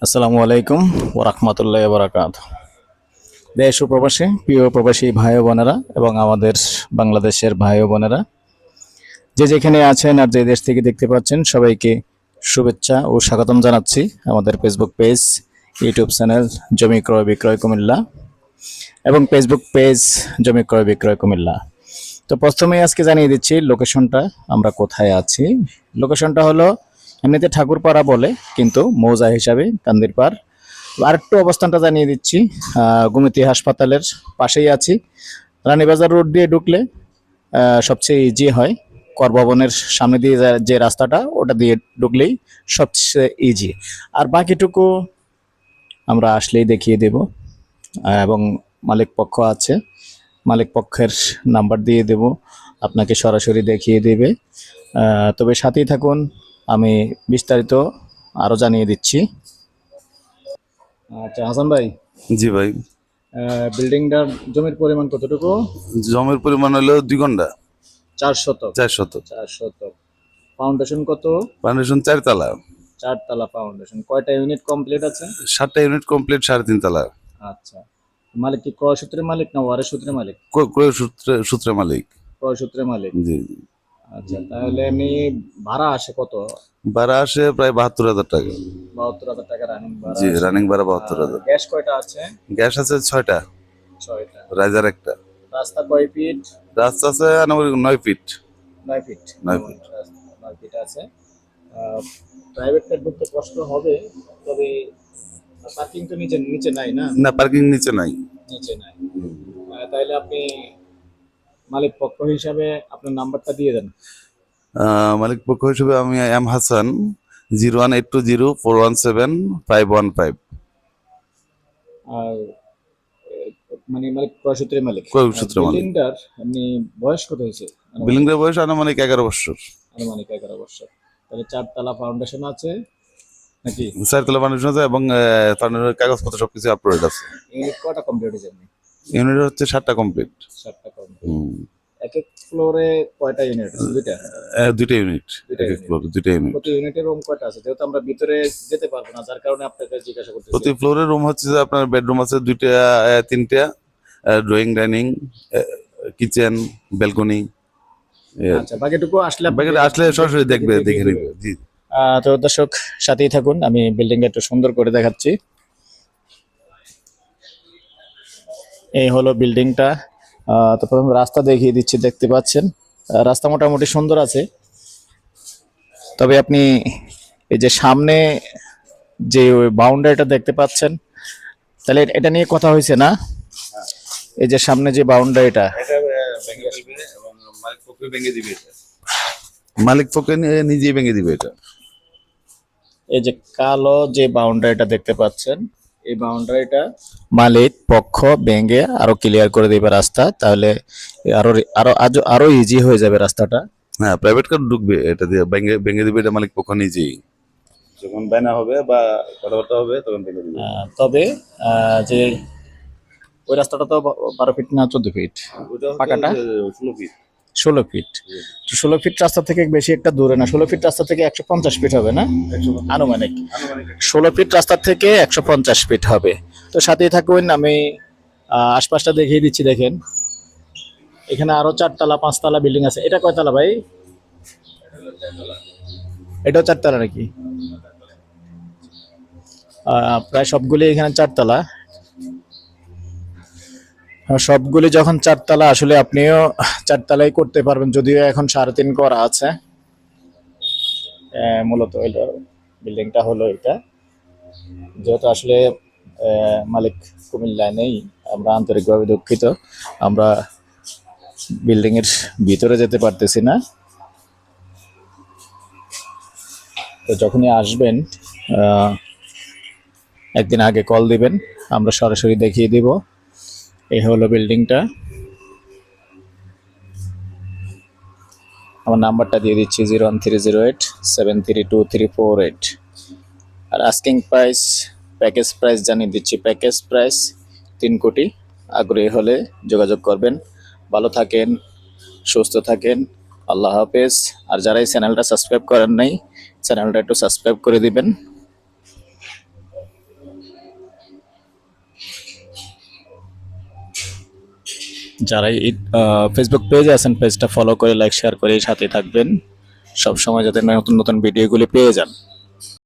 আসসালামু আলাইকুম ওরহমতুল্লাহ বরাকাত। দেশ ও প্রবাসী প্রিয় প্রবাসী ভাই ও বোনেরা এবং আমাদের বাংলাদেশের ভাই ও বোনেরা যে যেখানে আছেন আর যে দেশ থেকে দেখতে পাচ্ছেন সবাইকে শুভেচ্ছা ও স্বাগতম জানাচ্ছি আমাদের ফেসবুক পেজ, ইউটিউব চ্যানেল জমি ক্রয় বিক্রয় কুমিল্লা এবং ফেসবুক পেজ জমি ক্রয় বিক্রয় কুমিল্লা। তো প্রথমেই আজকে জানিয়ে দিচ্ছি লোকেশনটা, আমরা কোথায় আছি। লোকেশনটা হলো এমনিতে ঠাকুরপাড়া বলে, কিন্তু মৌজা হিসাবে কান্দিরপাড়। আরেকটু অবস্থানটা জানিয়ে দিচ্ছি, গুমিতি হাসপাতালের পাশেই আছি। রানীবাজার রোড দিয়ে ঢুকলে সবচেয়ে ইজি হয়। কর ভবনের সামনে দিয়ে যে রাস্তাটা, ওটা দিয়ে ঢুকলেই সবচেয়ে ইজি। আর বাকিটুকু আমরা আসলেই দেখিয়ে দেব। এবং মালিক পক্ষ আছে, মালিক পক্ষের নাম্বার দিয়ে দেব, আপনাকে সরাসরি দেখিয়ে দেবে। তবে সাথেই থাকুন, আমি বিস্তারিত আরও জানিয়ে দিচ্ছি। আচ্ছা হাসান ভাই, জি ভাই, বিল্ডিংটার জমির পরিমাণ কতটুকু? জমির পরিমাণ হলো 2 ঘন্টা। 4 শতক। 4 শতক। 4 শতক। ফাউন্ডেশন কত? ফাউন্ডেশন 4 তলা। 4 তলা ফাউন্ডেশন। কয়টা ইউনিট কমপ্লিট আছে? 7টা ইউনিট কমপ্লিট, 3.5 তলা। আচ্ছা, মালিক কি ক্রয় সূত্রে মালিক না ওয়ারের সূত্রে মালিক? ক্রয় সূত্রে মালিক। ক্রয় সূত্রে মালিক। জি। আচ্ছা, তাহলে এমনি ভাড়া আসে কত? ভাড়া আসে প্রায় 72,000 টাকা। 72,000 টাকা রানিং ভাড়া জি, আসে। রানিং ভাড়া 72,000। গ্যাস কয়টা আছে? গ্যাস আছে 6টা, 6টা। রাইজার একটা। রাস্তা কয় ফিট? রাস্তা আছে আনুমানিক 9 ফিট। 9 ফিট। 9 ফিট। 9 ফিট আছে। প্রাইভেটটা ঢুকতে কষ্ট হবে, তবে পার্কিং তো নিচে নিচে নাই না? না, পার্কিং নিচে নাই। নিচে নাই। তাইলে আপনি মালিক পক্ষ হিসাবে আপনার নাম্বারটা দিয়ে দেন। মালিক পক্ষ হিসেবে আমি এম হাসান, 01804175515। আর মানে মালিক ক্রয় সূত্রে মালিক। ক্রয় সূত্রে মালিক। বিল্ডিংটার এমনি বয়স কত হয়েছে? বিল্ডিংটার বয়স আনুমানিক 11 বছর। আনুমানিক 11 বছর। তাহলে 4 তলা ফাউন্ডেশন আছে নাকি? 4 তলা ফাউন্ডেশন আছে এবং ফাউন্ডেশনের কাগজপত্র সবকিছু আপলোড আছে। ইউনিট কয়টা কমপ্লিট হয়েছে এমনি? ইউনিট হচ্ছে 7টা কমপ্লিট। 7টা কমপ্লিট। এক এক ফ্লোরে কয়টা ইউনিট আছে? দুইটা। 2টা ইউনিট। দুইটা এক এক unit। ফ্লোর 2টা ইউনিট। প্রতি ইউনিটের রুম কয়টা আছে? যেহেতু আমরা ভিতরে যেতে পারবো না, যার কারণে আপনাকে জিজ্ঞাসা করতেছি। প্রতি ফ্লোরের রুম হচ্ছে যে আপনার বেডরুম আছে 2টা, 3টা, ড্রয়িং, ডাইনিং, কিচেন, ব্যালকনি। আচ্ছা, বাকিটুকু আসলে আসলে সরাসরি দেখে নিবে। জি। তো দর্শক সাথেই থাকুন, আমি বিল্ডিংটা একটু সুন্দর করে দেখাচ্ছি। এই হলো বিল্ডিংটা। তো প্রথমে রাস্তা দেখিয়ে দিচ্ছি, দেখতে পাচ্ছেন রাস্তা মোটামুটি সুন্দর আছে। তবে আপনি এই যে সামনে যে বাউন্ডারিটা দেখতে পাচ্ছেন, তাহলে এটা নিয়ে কথা হয়েছে না? এই যে সামনে যে বাউন্ডারিটা, মালিক পক্ষে নিজেই ভেঙে দিবে এটা। এই যে কালো যে বাউন্ডারিটা দেখতে পাচ্ছেন, এই বাউন্ডারিটা মালিক পক্ষ ভেঙে আরো ক্লিয়ার করে দিবে রাস্তা, তাহলে আরো আরো আরো ইজি হয়ে যাবে রাস্তাটা। হ্যাঁ, প্রাইভেট কার ঢুকবে এটা দিয়ে, ভেঙে দিবে এটা মালিক পক্ষ নিজেই। যখন বায়না হবে বা কথাবার্তা হবে তখন ভেঙে দিবে। তবে যে ওই রাস্তাটা তো 12 ফিট না 14 ফিট? পাকাটা 16 ফিট। 16 ফিট। 16 ফিট রাস্তা থেকে বেশি একটা দূরে না। 16 ফিট রাস্তা থেকে 150 ফিট হবে না আনুমানিক? 16 ফিট রাস্তা থেকে 150 ফিট হবে। তো সাথেই থাকুন, আমি আশপাশটা দেখিয়ে দিচ্ছি। দেখেন এখানে আরো 4 তলা 5 তলা বিল্ডিং আছে। এটা কয়তলা ভাই? এটাও 4 তলা নাকি? প্রায় সবগুলি এখানে 4 তলা। সবগুলি যখন 4 তলা, আসলে আপনিও 4 তলাই করতে পারবেন, যদিও এখন 3.5 করা আছে। মূলত এটা বিল্ডিংটা হলো এটা। যেহেতু আসলে মালিক কুমিল্লায় নেই, আমরা আন্তরিকভাবে দুঃখিত, আমরা বিল্ডিং এর ভিতরে যেতে পারতেছি না। তো যখনই আসবেন একদিন আগে কল দিবেন, আমরা সরাসরি দেখিয়ে দিব। এই হলো বিল্ডিংটা। আমার নাম্বারটা দিয়ে দিচ্ছি 01308732348। আর আস্কিং প্রাইস, প্যাকেজ প্রাইস জানিয়ে দিচ্ছি। প্যাকেজ প্রাইস 3 কোটি। আগ্রহী হলে যোগাযোগ করবেন। ভালো থাকেন, সুস্থ থাকেন, আল্লাহ হাফেজ। আর যারা এই চ্যানেলটা সাবস্ক্রাইব করেন নাই, চ্যানেলটা একটু সাবস্ক্রাইব করে দিবেন। যারা এই ফেসবুক পেজে আছেন পেজটা ফলো করে লাইক শেয়ার করে সাথে থাকবেন সব সময় যাতে নতুন নতুন ভিডিওগুলি পেয়ে যান।